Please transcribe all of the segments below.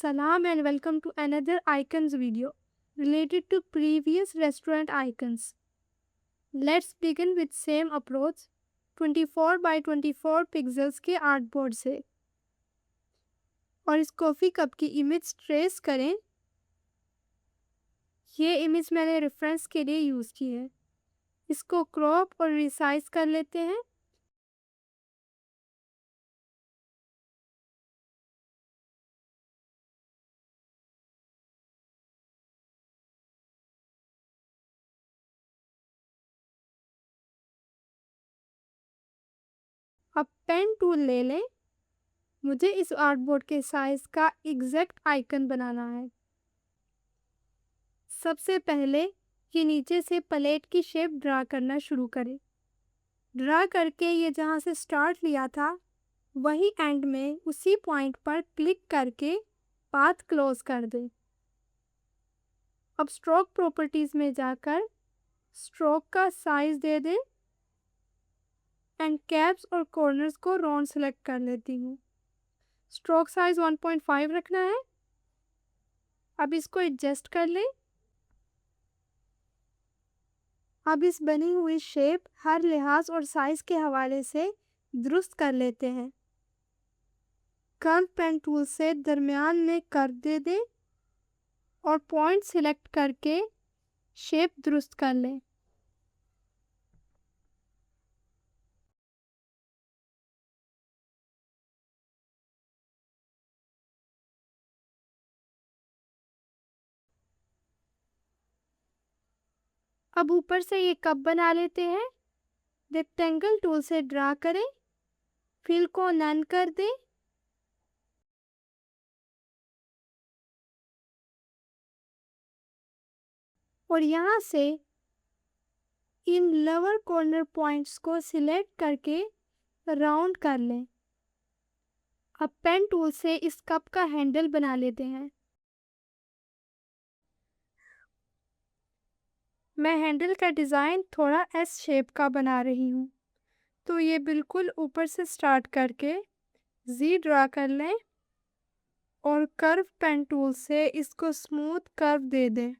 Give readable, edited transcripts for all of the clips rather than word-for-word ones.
Salam and welcome to another icons video related to previous restaurant icons. Let's begin with same approach 24 by 24 pixels के artboard से और इस coffee cup की image trace करें। ये image मैंने reference के लिए यूज़ की है। इसको क्रॉप और रिसाइज कर लेते हैं। अब पेन टूल ले लें। मुझे इस आर्टबोर्ड के साइज का एग्जैक्ट आइकन बनाना है। सबसे पहले ये नीचे से प्लेट की शेप ड्रा करना शुरू करें। ड्रा करके ये जहाँ से स्टार्ट लिया था वही एंड में उसी पॉइंट पर क्लिक करके पाथ क्लोज कर दें। अब स्ट्रोक प्रॉपर्टीज में जाकर स्ट्रोक का साइज दे दें एंड कैप्स और कॉर्नर्स को राउंड सेलेक्ट कर लेती हूँ। स्ट्रोक साइज 1.5 रखना है। अब इसको एडजस्ट कर लें। अब इस बनी हुई शेप हर लिहाज और साइज के हवाले से दुरुस्त कर लेते हैं। कर्व पेन टूल से दरमियान में कर्व दे दें और पॉइंट सिलेक्ट करके शेप दुरुस्त कर लें। अब ऊपर से ये कप बना लेते हैं। रेक्टेंगल टूल से ड्रा करें, फिल को नन कर दें और यहाँ से इन लोअर कॉर्नर पॉइंट्स को सिलेक्ट करके राउंड कर लें। अब पेन टूल से इस कप का हैंडल बना लेते हैं। मैं हैंडल का डिज़ाइन थोड़ा एस शेप का बना रही हूँ, तो ये बिल्कुल ऊपर से स्टार्ट करके जी ड्रा कर लें और कर्व पेन टूल से इसको स्मूथ कर्व दे दें।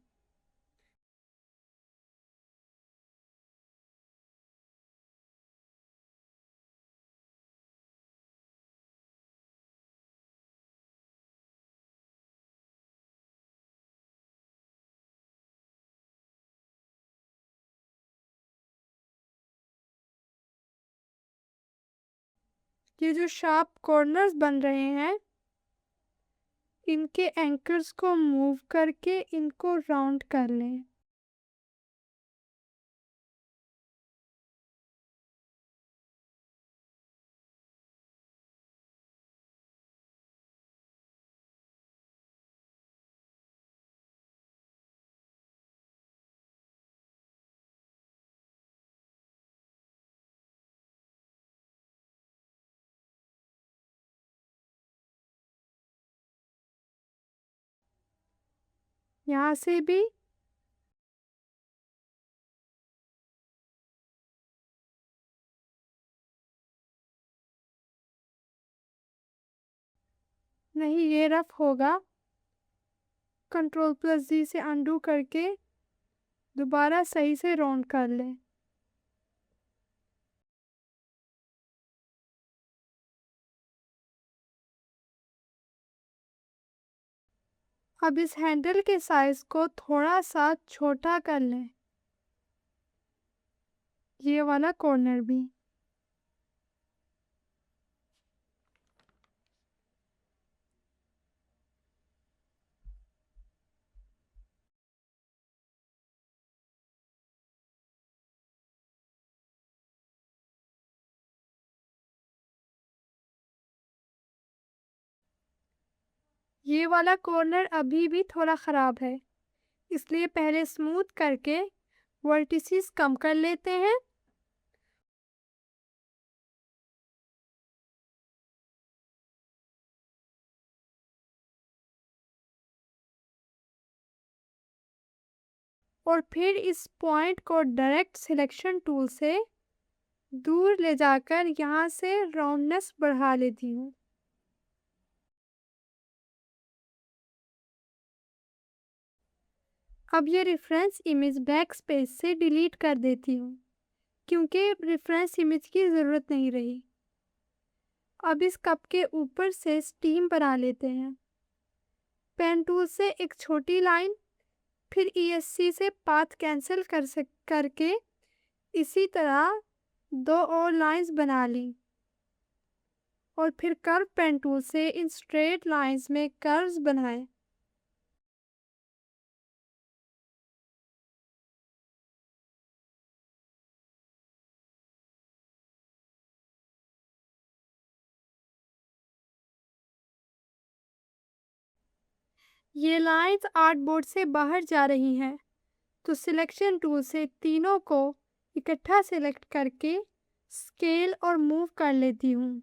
ये जो शार्प कॉर्नर्स बन रहे हैं इनके एंकर्स को मूव करके इनको राउंड कर लें। यहाँ से भी नहीं, ये रफ होगा। कंट्रोल+G से अनडू करके दोबारा सही से राउंड कर लें। अब इस हैंडल के साइज को थोड़ा सा छोटा कर लें, ये वाला कॉर्नर भी। ये वाला कॉर्नर अभी भी थोड़ा ख़राब है, इसलिए पहले स्मूथ करके वर्टिसेस कम कर लेते हैं। और फिर इस पॉइंट को डायरेक्ट सिलेक्शन टूल से दूर ले जाकर यहाँ से राउंडनेस बढ़ा लेती हूँ। अब ये रेफरेंस इमेज बैक स्पेस से डिलीट कर देती हूँ क्योंकि रेफरेंस इमेज की ज़रूरत नहीं रही। अब इस कप के ऊपर से स्टीम बना लेते हैं। पेन टूल से एक छोटी लाइन, फिर ESC से पाथ कैंसिल करके इसी तरह 2 और लाइंस बना ली और फिर कर्व पेन टूल से इन स्ट्रेट लाइंस में कर्व्स बनाए। ये लाइंस आर्टबोर्ड से बाहर जा रही हैं, तो सिलेक्शन टूल से तीनों को इकट्ठा सेलेक्ट करके स्केल और मूव कर लेती हूँ।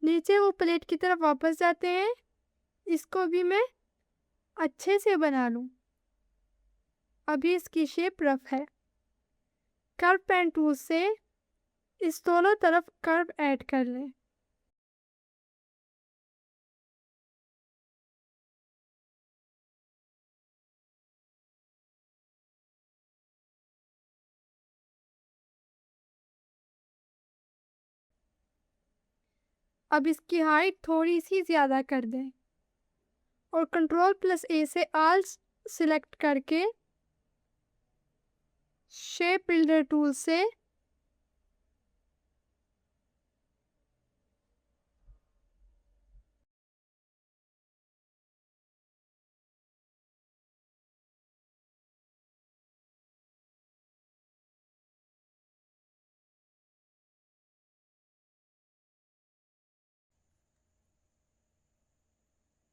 नीचे वो प्लेट की तरफ वापस जाते हैं। इसको भी मैं अच्छे से बना लूँ। अभी इसकी शेप रफ है। कर्व पेन टूल से इस दोनों तरफ कर्व ऐड कर लें। अब इसकी हाइट थोड़ी सी ज़्यादा कर दें और Ctrl+A से ऑल सिलेक्ट करके शेप बिल्डर टूल से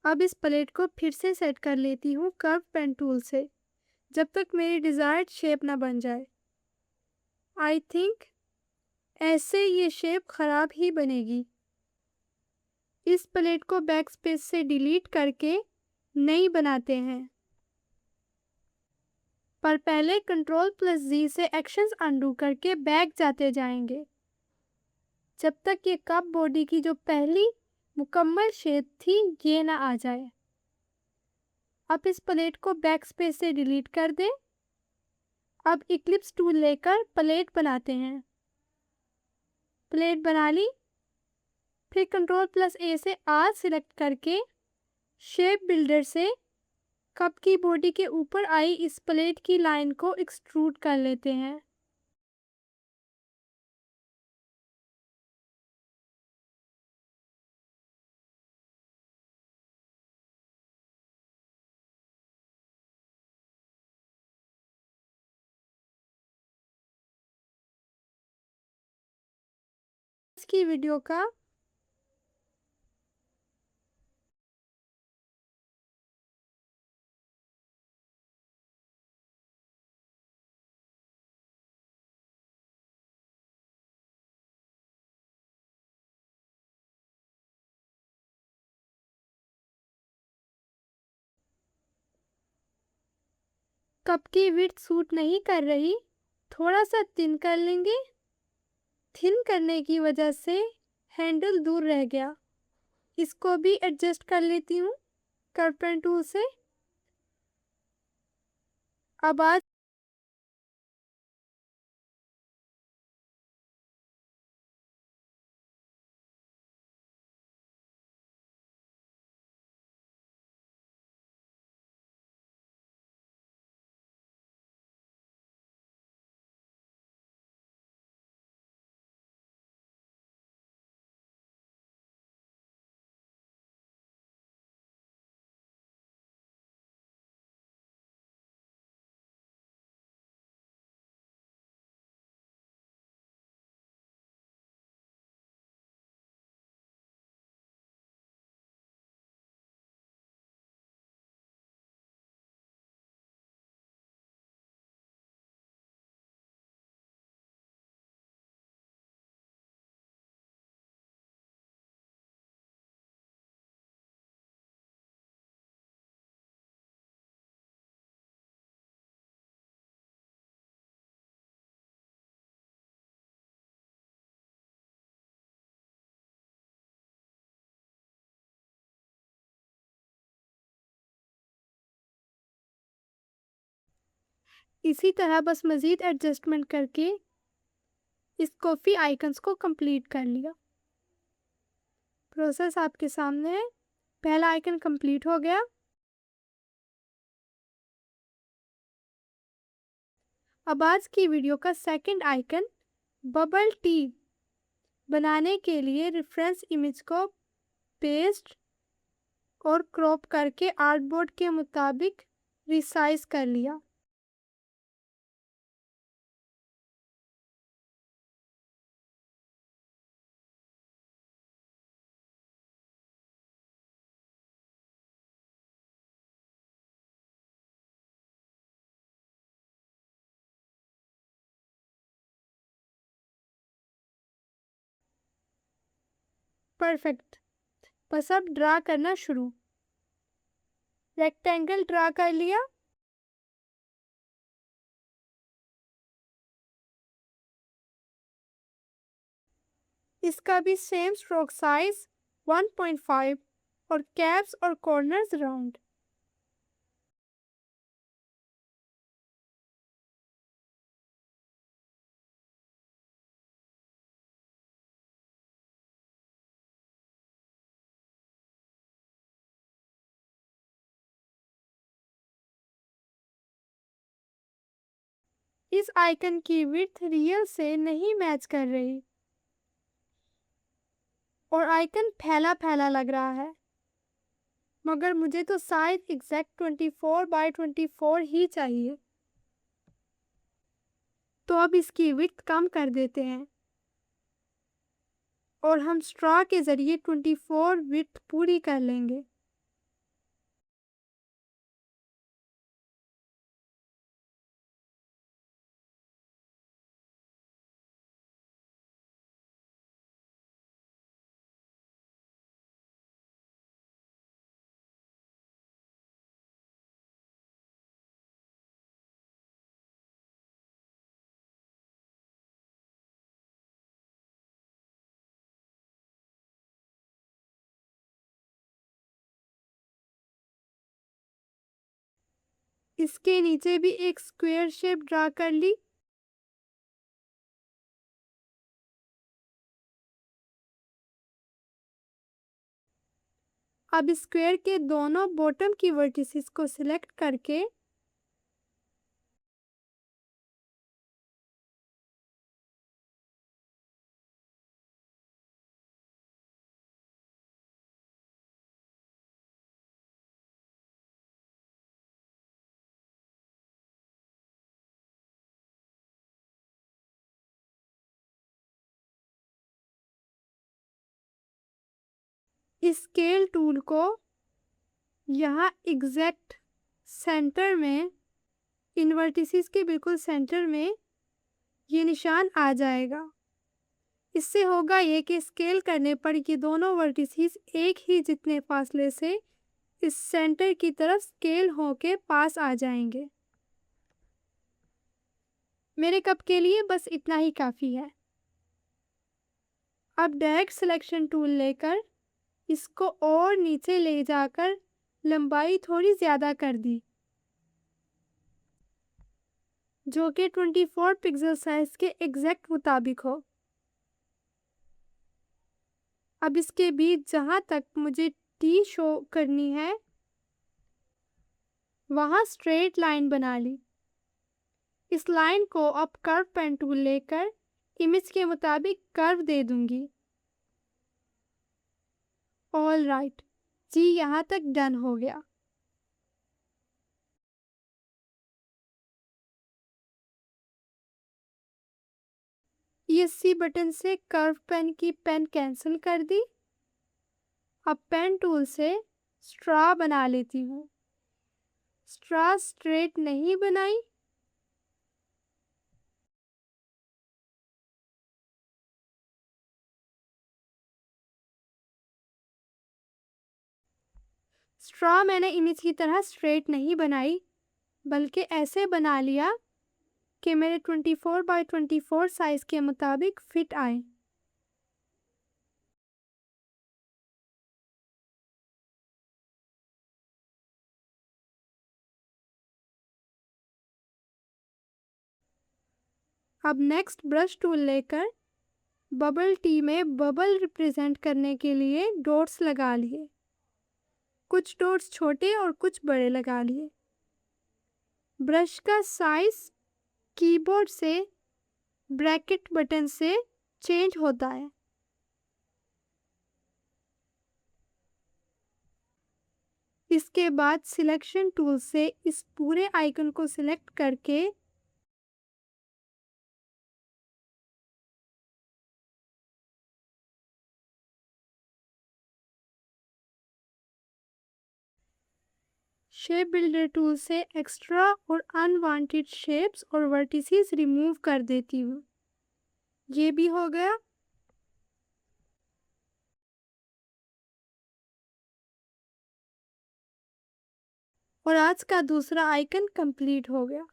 अब इस प्लेट को फिर से सेट कर लेती हूँ कर्व पेन टूल से, जब तक मेरी डिज़ायर्ड शेप ना बन जाए। आई थिंक ऐसे ये शेप ख़राब ही बनेगी। इस प्लेट को बैक स्पेस से डिलीट करके नई बनाते हैं, पर पहले Ctrl+Z से एक्शंस अंडू करके बैक जाते जाएंगे जब तक ये कप बॉडी की जो पहली मुकम्मल शेप थी ये ना आ जाए। अब इस प्लेट को बैक स्पेस से डिलीट कर दें। अब इक्लिप्स टूल लेकर प्लेट बनाते हैं। प्लेट बना ली, फिर Ctrl+A से आर सिलेक्ट करके शेप बिल्डर से कप की बॉडी के ऊपर आई इस प्लेट की लाइन को एक्सट्रूड कर लेते हैं। इसकी वीडियो का कप की विड्थ सूट नहीं कर रही, थोड़ा सा थिन कर लेंगे। थिन करने की वजह से हैंडल दूर रह गया। इसको भी एडजस्ट कर लेती हूँ कर्व पेन टूल से। अब आज इसी तरह बस मज़ीद एडजस्टमेंट करके इस कॉफ़ी आइकन्स को कंप्लीट कर लिया। प्रोसेस आपके सामने है। पहला आइकन कंप्लीट हो गया। अब आज की वीडियो का सेकंड आइकन बबल टी बनाने के लिए रेफरेंस इमेज को पेस्ट और क्रॉप करके आर्टबोर्ड के मुताबिक रिसाइज कर लिया। परफेक्ट। बस अब ड्रा करना शुरू। रेक्टेंगल ड्रा कर लिया। इसका भी सेम स्ट्रोक साइज 1.5 और कैप्स और कॉर्नर्स राउंड। इस आइकन की विड्थ रियल से नहीं मैच कर रही और आइकन फैला फैला लग रहा है, मगर मुझे तो साइज एग्जैक्ट 24 बाय 24 ही चाहिए। तो अब इसकी विड्थ कम कर देते हैं और हम स्ट्रॉ के ज़रिए 24 विड्थ पूरी कर लेंगे। इसके नीचे भी एक स्क्वायर शेप ड्रा कर ली। अब स्क्वायर के दोनों बॉटम की वर्टिसेस को सिलेक्ट करके स्केल टूल को यहाँ एग्जैक्ट सेंटर में, इन वर्टिसेस के बिल्कुल सेंटर में ये निशान आ जाएगा। इससे होगा ये कि स्केल करने पर ये दोनों वर्टिसेस एक ही जितने फासले से इस सेंटर की तरफ स्केल होके पास आ जाएंगे। मेरे कप के लिए बस इतना ही काफ़ी है। अब डायरेक्ट सिलेक्शन टूल लेकर इसको और नीचे ले जाकर लंबाई थोड़ी ज़्यादा कर दी, जो कि 24 पिक्सल साइज के एग्जैक्ट मुताबिक हो। अब इसके बीच जहाँ तक मुझे टी शो करनी है वहाँ स्ट्रेट लाइन बना ली। इस लाइन को अब कर्व पेन टूल लेकर इमेज के मुताबिक कर्व दे दूंगी। ऑल राइट जी, यहाँ तक डन हो गया। ESC बटन से कर्व पेन की पेन कैंसिल कर दी। अब पेन टूल से स्ट्रॉ बना लेती हूँ। स्ट्रॉ स्ट्रेट नहीं बनाई, स्ट्रॉ मैंने इमेज की तरह स्ट्रेट नहीं बनाई, बल्कि ऐसे बना लिया कि मेरे 24 बाय 24 साइज़ के मुताबिक फिट आए। अब नेक्स्ट ब्रश टूल लेकर बबल टी में बबल रिप्रेजेंट करने के लिए डॉट्स लगा लिए। कुछ डॉट्स छोटे और कुछ बड़े लगा लिए। ब्रश का साइज कीबोर्ड से ब्रैकेट बटन से चेंज होता है। इसके बाद सिलेक्शन टूल से इस पूरे आइकन को सिलेक्ट करके शेप बिल्डर टूल से एक्स्ट्रा और अनवांटेड शेप्स और वर्टिसेस रिमूव कर देती हूँ। ये भी हो गया। और आज का दूसरा आइकन कंप्लीट हो गया।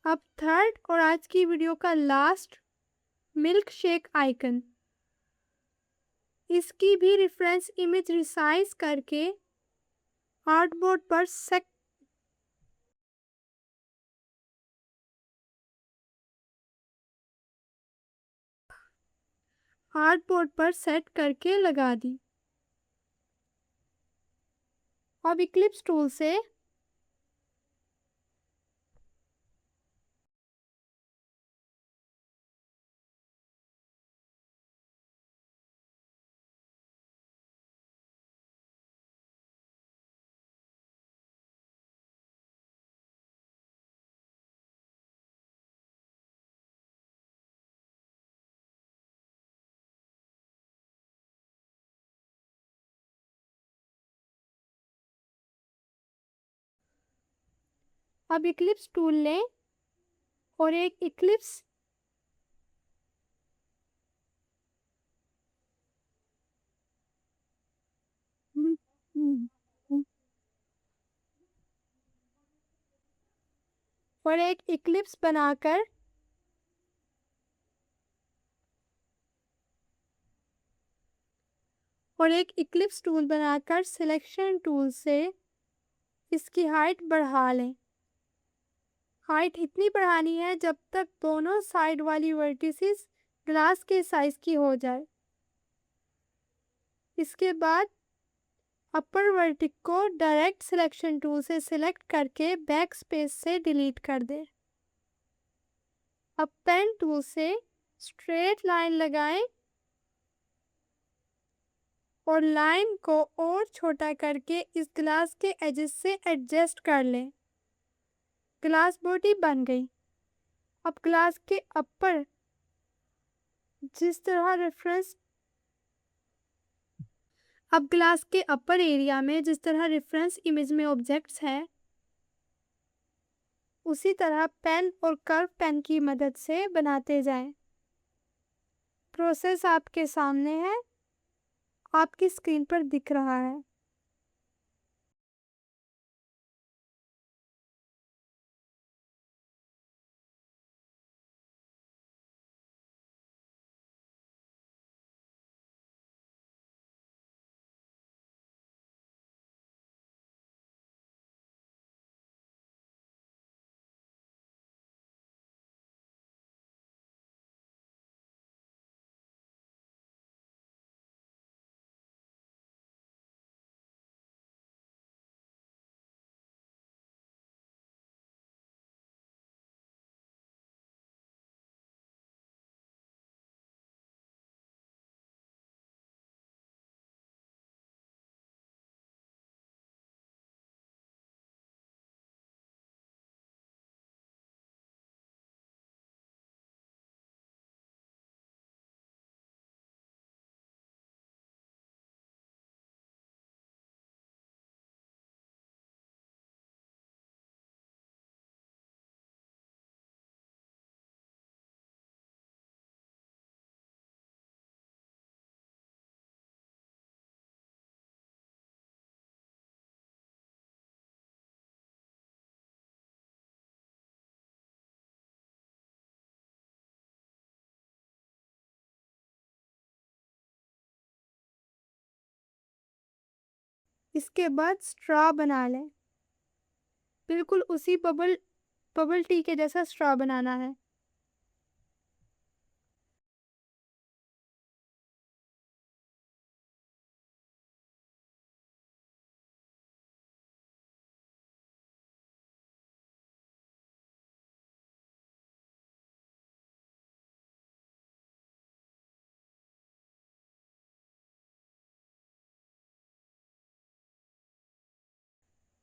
अब थर्ड और आज की वीडियो का लास्ट मिल्क शेक आइकन। इसकी भी रेफरेंस इमेज रिसाइज करके आर्टबोर्ड पर सेट करके लगा दी। अब इक्लिप्स टूल से अब इक्लिप्स टूल लें और एक इक्लिप्स बनाकर सिलेक्शन टूल से इसकी हाइट बढ़ा लें। हाइट इतनी बढ़ानी है जब तक दोनों साइड वाली वर्टिसेस ग्लास के साइज की हो जाए। इसके बाद अपर वर्टिक को डायरेक्ट सिलेक्शन टूल से सिलेक्ट करके बैक स्पेस से डिलीट कर दें। अब पेन टूल से स्ट्रेट लाइन लगाएं और लाइन को और छोटा करके इस ग्लास के एजेस से एडजस्ट कर लें। ग्लास बॉडी बन गई। अब ग्लास के अपर जिस तरह रेफरेंस अब ग्लास के अपर एरिया में जिस तरह रेफरेंस इमेज में ऑब्जेक्ट्स हैं, उसी तरह पेन और कर्व पेन की मदद से बनाते जाएं। प्रोसेस आपके सामने है, आपकी स्क्रीन पर दिख रहा है। इसके बाद स्ट्रॉ बना लें। बिल्कुल उसी बबल टी के जैसा स्ट्रॉ बनाना है।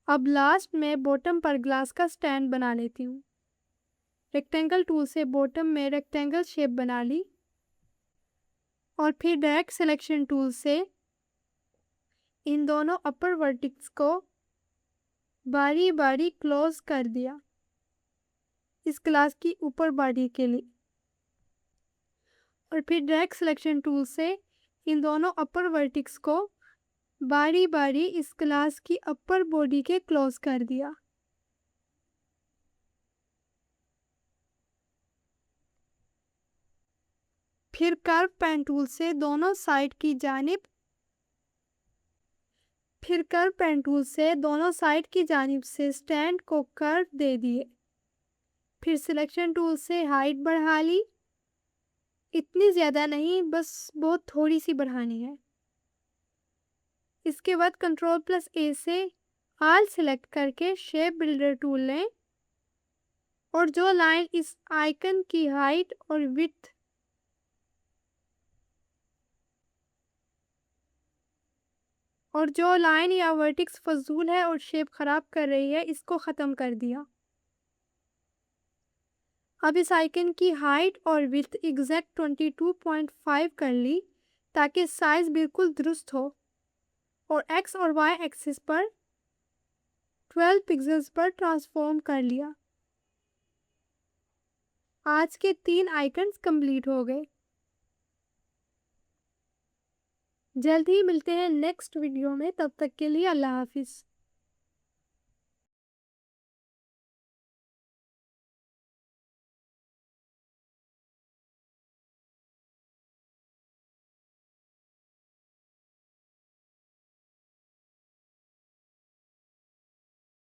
अब लास्ट में बॉटम पर ग्लास का स्टैंड बना लेती हूँ। रेक्टेंगल टूल से बॉटम में रेक्टेंगल शेप बना ली और फिर डायरेक्ट सिलेक्शन टूल से इन दोनों अपर वर्टेक्स को बारी बारी क्लोज कर दिया इस ग्लास की ऊपर बॉडी के लिए, और फिर डायरेक्ट सिलेक्शन टूल से इन दोनों अपर वर्टेक्स को बारी बारी इस ग्लास की अपर बॉडी के क्लोज कर दिया। फिर कर्व पेन टूल से दोनों साइड की जानिब से स्टैंड को कर्व दे दिए। फिर सिलेक्शन टूल से हाइट बढ़ा ली, इतनी ज़्यादा नहीं, बस बहुत थोड़ी सी बढ़ानी है। इसके बाद Ctrl+A से ऑल सिलेक्ट करके शेप बिल्डर टूल लें और जो लाइन इस आइकन की हाइट और विड्थ और जो लाइन या वर्टेक्स फजूल है और शेप ख़राब कर रही है, इसको ख़त्म कर दिया। अब इस आइकन की हाइट और विड्थ एग्जैक्ट 22.5 कर ली ताकि साइज़ बिल्कुल दुरुस्त हो, और एक्स और वाई एक्सिस पर 12 पिक्सेल्स पर ट्रांसफॉर्म कर लिया। आज के 3 आइकन्स कंप्लीट हो गए। जल्द ही मिलते हैं नेक्स्ट वीडियो में, तब तक के लिए अल्लाह हाफिज़।